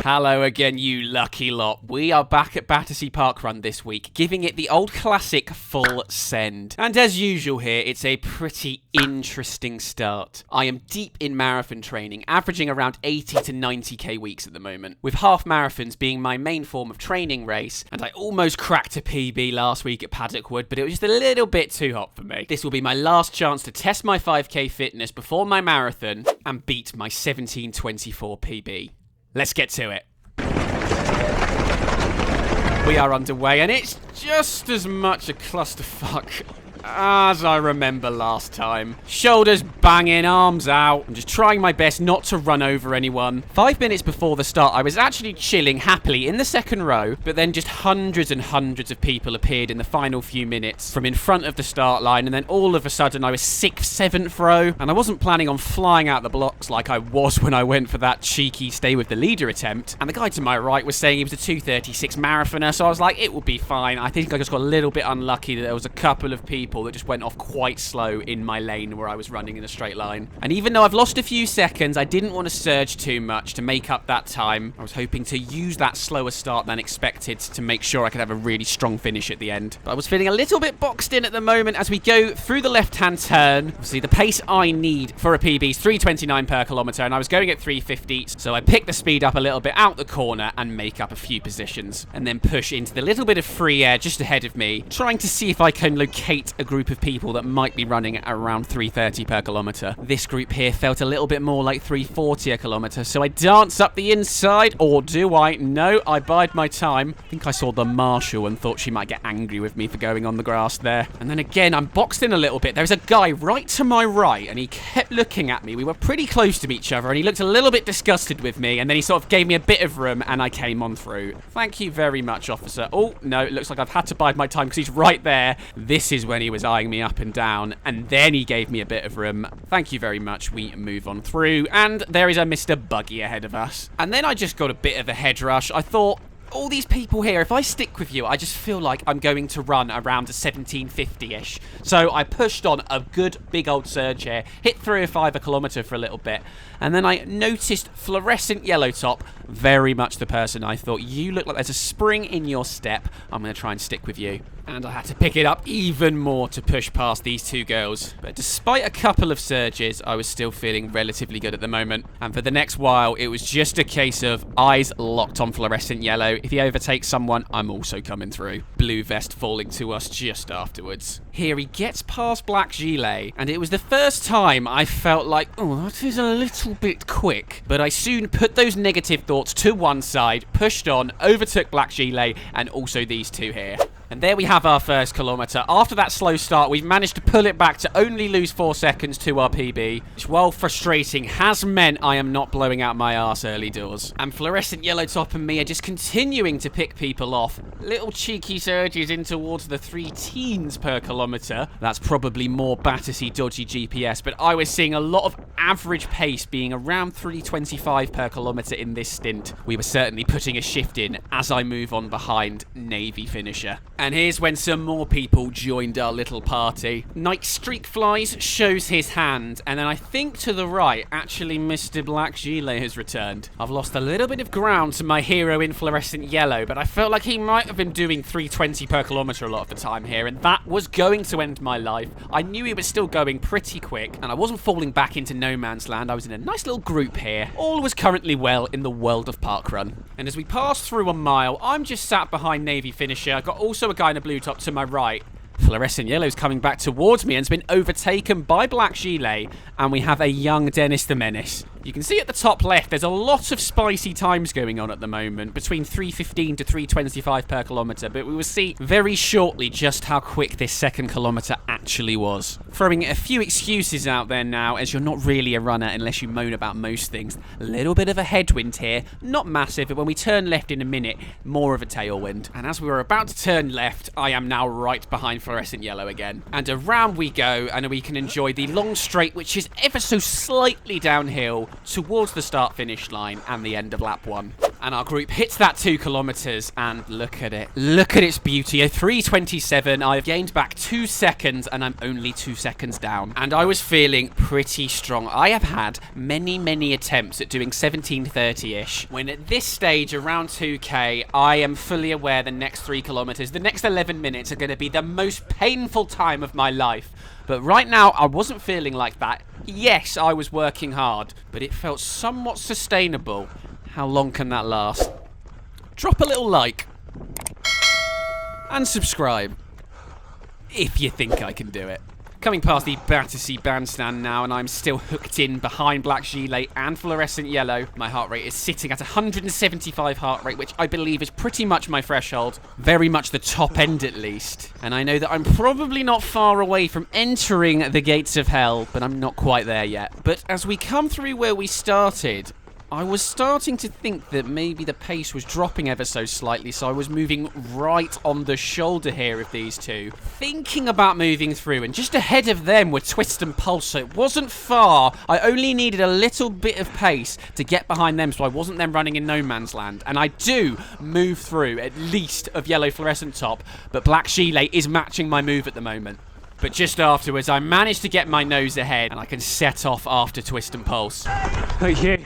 Hello again, you lucky lot. We are back at Battersea Parkrun this week, giving it the old classic full send. And as usual here, it's a pretty interesting start. I am deep in marathon training, averaging around 80 to 90k weeks at the moment, with half marathons being my main form of training race, and I almost cracked a PB last week at Paddockwood, but it was just a little bit too hot for me. This will be my last chance to test my 5k fitness before my marathon and beat my 17:24 PB. Let's get to it. We are underway, and it's just as much a clusterfuck as I remember last time. Shoulders banging, arms out. I'm just trying my best not to run over anyone. 5 minutes before the start, I was actually chilling happily in the second row, but then just hundreds and hundreds of people appeared in the final few minutes from in front of the start line, and then all of a sudden I was 6th, 7th row, and I wasn't planning on flying out the blocks like I was when I went for that cheeky stay with the leader attempt, and the guy to my right was saying he was a 2:36 marathoner, so I was like, it will be fine. I think I just got a little bit unlucky that there was a couple of people that just went off quite slow in my lane where I was running in a straight line. And even though I've lost a few seconds, I didn't want to surge too much to make up that time. I was hoping to use that slower start than expected to make sure I could have a really strong finish at the end. But I was feeling a little bit boxed in at the moment as we go through the left-hand turn. Obviously, the pace I need for a PB is 3:29 per kilometre, and I was going at 3:50, so I pick the speed up a little bit out the corner and make up a few positions, and then push into the little bit of free air just ahead of me, trying to see if I can locate a group of people that might be running at around 3:30 per kilometre. This group here felt a little bit more like 3:40 a kilometre, so I dance up the inside, or do I? No, I bide my time. I think I saw the marshal and thought she might get angry with me for going on the grass there. And then again, I'm boxed in a little bit. There's a guy right to my right, and he kept looking at me. We were pretty close to each other, and he looked a little bit disgusted with me, and then he sort of gave me a bit of room, and I came on through. Thank you very much, officer. Oh, no, it looks like I've had to bide my time because he's right there. This is when he was eyeing me up and down, and then he gave me a bit of room. Thank you very much. We move on through, and there is a Mr. Buggy ahead of us. And then I just got a bit of a head rush. I thought, all these people here, if I stick with you, I just feel like I'm going to run around a 17:50-ish. So I pushed on a good big old surge here, hit 3 or 5 a kilometre for a little bit, and then I noticed fluorescent yellow top, very much the person I thought, you look like there's a spring in your step, I'm going to try and stick with you. And I had to pick it up even more to push past these two girls. But despite a couple of surges, I was still feeling relatively good at the moment. And for the next while, it was just a case of eyes locked on fluorescent yellow. If he overtakes someone, I'm also coming through. Blue vest falling to us just afterwards. Here he gets past Black Gilet, and it was the first time I felt like, oh, that is a little bit quick. But I soon put those negative thoughts to one side, pushed on, overtook Black Gilet, and also these two here. And there we have our first kilometre. After that slow start, we've managed to pull it back to only lose 4 seconds to our PB, which, while frustrating, has meant I am not blowing out my arse early doors. And fluorescent yellow top and me are just continuing to pick people off. Little cheeky surges in towards the 3 teens per kilometre. That's probably more Battersea dodgy GPS, but I was seeing a lot of average pace being around 3:25 per kilometre in this stint. We were certainly putting a shift in as I move on behind Navy finisher. And here's when some more people joined our little party. Nike Streak Flies shows his hand, and then I think to the right, actually Mr. Black Gilet has returned. I've lost a little bit of ground to my hero in fluorescent yellow, but I felt like he might have been doing 3:20 per kilometre a lot of the time here, and that was going to end my life. I knew he was still going pretty quick, and I wasn't falling back into no man's land. I was in a nice little group here. All was currently well in the world of parkrun. And as we passed through a mile, I'm just sat behind Navy finisher. I got also a guy in a blue top to my right. Fluorescent yellow's coming back towards me and has been overtaken by Black Gilet, and we have a young Dennis the Menace. You can see at the top left, there's a lot of spicy times going on at the moment, between 3:15 to 3:25 per kilometre, but we will see very shortly just how quick this second kilometre actually was. Throwing a few excuses out there now, as you're not really a runner unless you moan about most things. A little bit of a headwind here, not massive, but when we turn left in a minute, more of a tailwind. And as we were about to turn left, I am now right behind fluorescent yellow again. And around we go, and we can enjoy the long straight, which is ever so slightly downhill, towards the start-finish line and the end of lap 1. And our group hits that 2 kilometers, and look at it. Look at its beauty. A 3:27. I've gained back 2 seconds, and I'm only 2 seconds down. And I was feeling pretty strong. I have had many attempts at doing 17:30-ish. When at this stage, around 2K, I am fully aware the next 3 kilometers, the next 11 minutes are going to be the most painful time of my life. But right now, I wasn't feeling like that. Yes, I was working hard, but it felt somewhat sustainable. How long can that last? Drop a little like. And subscribe. If you think I can do it. Coming past the Battersea bandstand now, and I'm still hooked in behind black gilet and fluorescent yellow. My heart rate is sitting at 175 heart rate, which I believe is pretty much my threshold. Very much the top end, at least. And I know that I'm probably not far away from entering the gates of hell, but I'm not quite there yet. But as we come through where we started, I was starting to think that maybe the pace was dropping ever so slightly, so I was moving right on the shoulder here of these two. Thinking about moving through, and just ahead of them were Twist and Pulse, so it wasn't far. I only needed a little bit of pace to get behind them, so I wasn't then running in no man's land. And I do move through, at least of yellow fluorescent top, but black gilet is matching my move at the moment. But just afterwards, I managed to get my nose ahead, and I can set off after Twist and Pulse. Okay.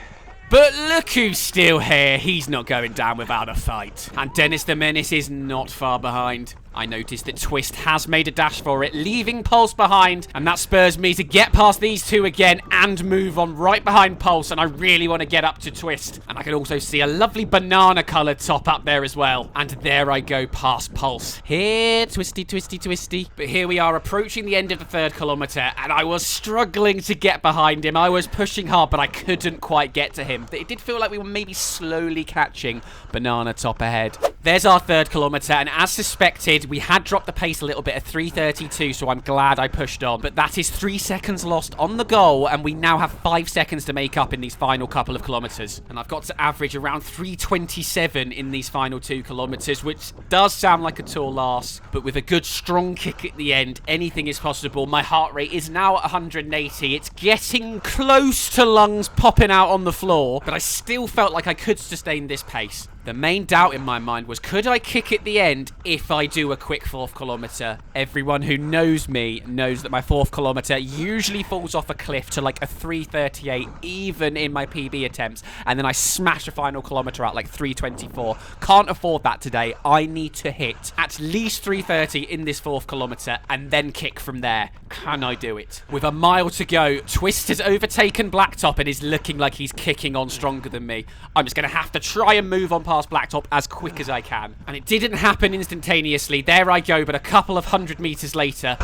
But look who's still here. He's not going down without a fight. And Dennis the Menace is not far behind. I noticed that Twist has made a dash for it, leaving Pulse behind, and that spurs me to get past these two again and move on right behind Pulse, and I really want to get up to Twist. And I can also see a lovely banana-coloured top up there as well. And there I go past Pulse. Here, Twisty, Twisty, Twisty. But here we are approaching the end of the 3rd kilometre, and I was struggling to get behind him. I was pushing hard, but I couldn't quite get to him. It did feel like we were maybe slowly catching banana top ahead. There's our 3rd kilometre, and as suspected, we had dropped the pace a little bit at 3:32, so I'm glad I pushed on. But that is 3 seconds lost on the goal, and we now have 5 seconds to make up in these final couple of kilometres. And I've got to average around 3:27 in these final 2 kilometres, which does sound like a tall ask, but with a good strong kick at the end, anything is possible. My heart rate is now at 180. It's getting close to lungs popping out on the floor, but I still felt like I could sustain this pace. The main doubt in my mind was, could I kick at the end if I do a quick 4th kilometre? Everyone who knows me knows that my 4th kilometre usually falls off a cliff to like a 3:38, even in my PB attempts, and then I smash a final kilometre out like 3:24. Can't afford that today. I need to hit at least 3:30 in this 4th kilometre and then kick from there. Can I do it? With a mile to go, Twist has overtaken Blacktop and is looking like he's kicking on stronger than me. I'm just going to have to try and move on past Blacktop as quick as I can. And it didn't happen instantaneously. There I go, but a couple of 100 metres later.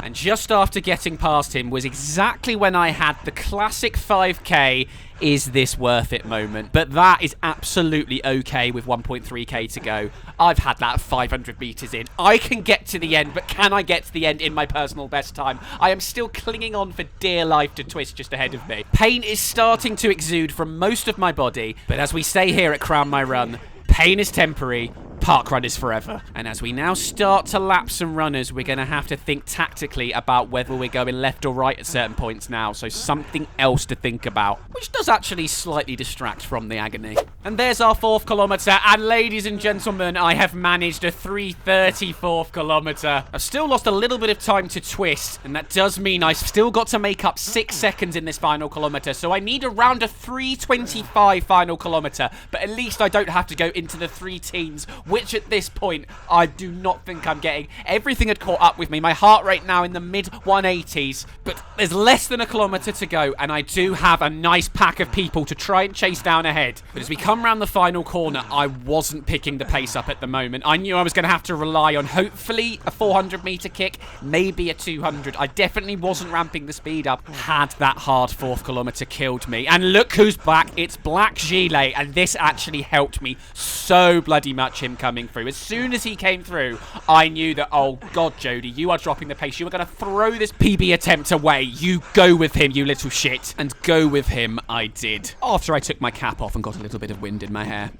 And just after getting past him was exactly when I had the classic 5k, is this worth it moment. But that is absolutely okay with 1.3k to go. I've had that 500 metres in. I can get to the end, but can I get to the end in my personal best time? I am still clinging on for dear life to Twist just ahead of me. Pain is starting to exude from most of my body, but as we say here at Crown My Run, pain is temporary, parkrun is forever. And as we now start to lap some runners, we're going to have to think tactically about whether we're going left or right at certain points now. So something else to think about, which does actually slightly distract from the agony. And there's our 4th kilometre. And ladies and gentlemen, I have managed a 3:34 kilometre. I've still lost a little bit of time to Twist, and that does mean I've still got to make up 6 seconds in this final kilometre. So I need around a 3:25 final kilometre, but at least I don't have to go into the 3 teens, which at this point, I do not think I'm getting. Everything had caught up with me. My heart rate now in the mid-180s, but there's less than a kilometre to go, and I do have a nice pack of people to try and chase down ahead. But as we come around the final corner, I wasn't picking the pace up at the moment. I knew I was going to have to rely on, hopefully, a 400-metre kick, maybe a 200. I definitely wasn't ramping the speed up. Had that hard 4th kilometre killed me. And look who's back. It's Black Gilet, and this actually helped me so bloody much, him coming through. As soon as he came through, I knew that, oh God, Jody, you are dropping the pace. You are going to throw this PB attempt away. You go with him, you little shit. And go with him I did. After I took my cap off and got a little bit of wind in my hair.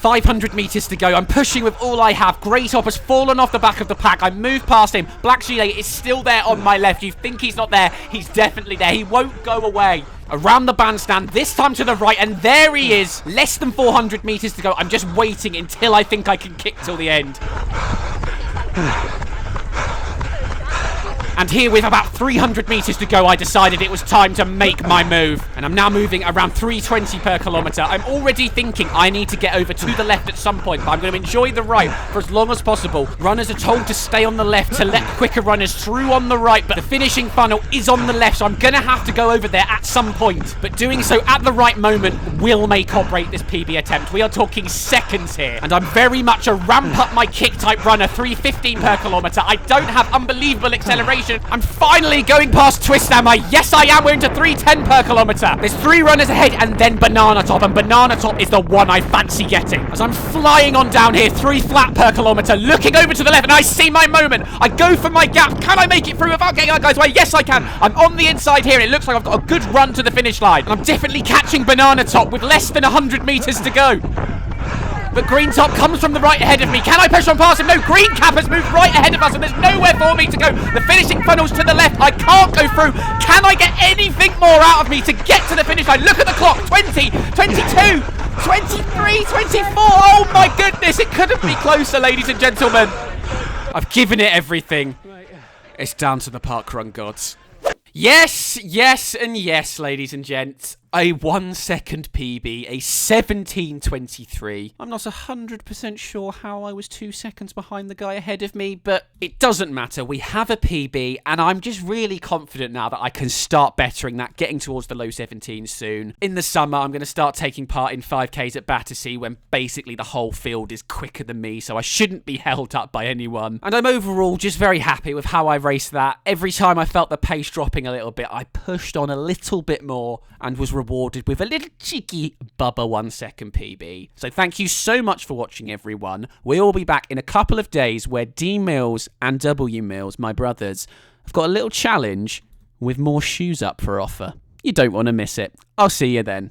500 meters to go. I'm pushing with all I have. Grey Top has fallen off the back of the pack. I move past him. Black Gilet is still there on my left. You think he's not there? He's definitely there. He won't go away. Around the bandstand, this time to the right, and there he is. Less than 400 meters to go. I'm just waiting until I think I can kick till the end. And here with about 300 meters to go, I decided it was time to make my move. And I'm now moving around 320 per kilometer. I'm already thinking I need to get over to the left at some point, but I'm going to enjoy the right for as long as possible. Runners are told to stay on the left to let quicker runners through on the right, but the finishing funnel is on the left, so I'm going to have to go over there at some point. But doing so at the right moment will make or break this PB attempt. We are talking seconds here, and I'm very much a ramp up my kick type runner, 315 per kilometer. I don't have unbelievable acceleration. I'm finally going past Twist, am I? Yes, I am. We're into 310 per kilometer. There's 3 runners ahead, and then Banana Top, and Banana Top is the one I fancy getting. As I'm flying on down here, 3 flat per kilometer, looking over to the left, and I see my moment. I go for my gap. Can I make it through without getting our guys away? Yes, I can. I'm on the inside here, and it looks like I've got a good run to the finish line. And I'm definitely catching Banana Top with less than 100 meters to go. But Green Top comes from the right ahead of me. Can I push on past him? No, Green Cap has moved right ahead of us, and there's nowhere for me to go. The finishing funnel's to the left. I can't go through. Can I get anything more out of me to get to the finish line? Look at the clock. 20, 22, 23, 24. Oh, my goodness. It couldn't be closer, ladies and gentlemen. I've given it everything. It's down to the parkrun gods. Yes, yes, and yes, ladies and gents. A 1 second PB, a 17:23. I'm not 100% sure how I was 2 seconds behind the guy ahead of me, but it doesn't matter. We have a PB, and I'm just really confident now that I can start bettering that, getting towards the low 17s soon. In the summer, I'm going to start taking part in 5Ks at Battersea when basically the whole field is quicker than me, so I shouldn't be held up by anyone. And I'm overall just very happy with how I raced that. Every time I felt the pace dropping a little bit, I pushed on a little bit more and was rewarded with a little cheeky Bubba 1 second PB. So thank you so much for watching, everyone. We'll be back in a couple of days where D Mills and W Mills, my brothers, have got a little challenge with more shoes up for offer. You don't want to miss it. I'll see you then.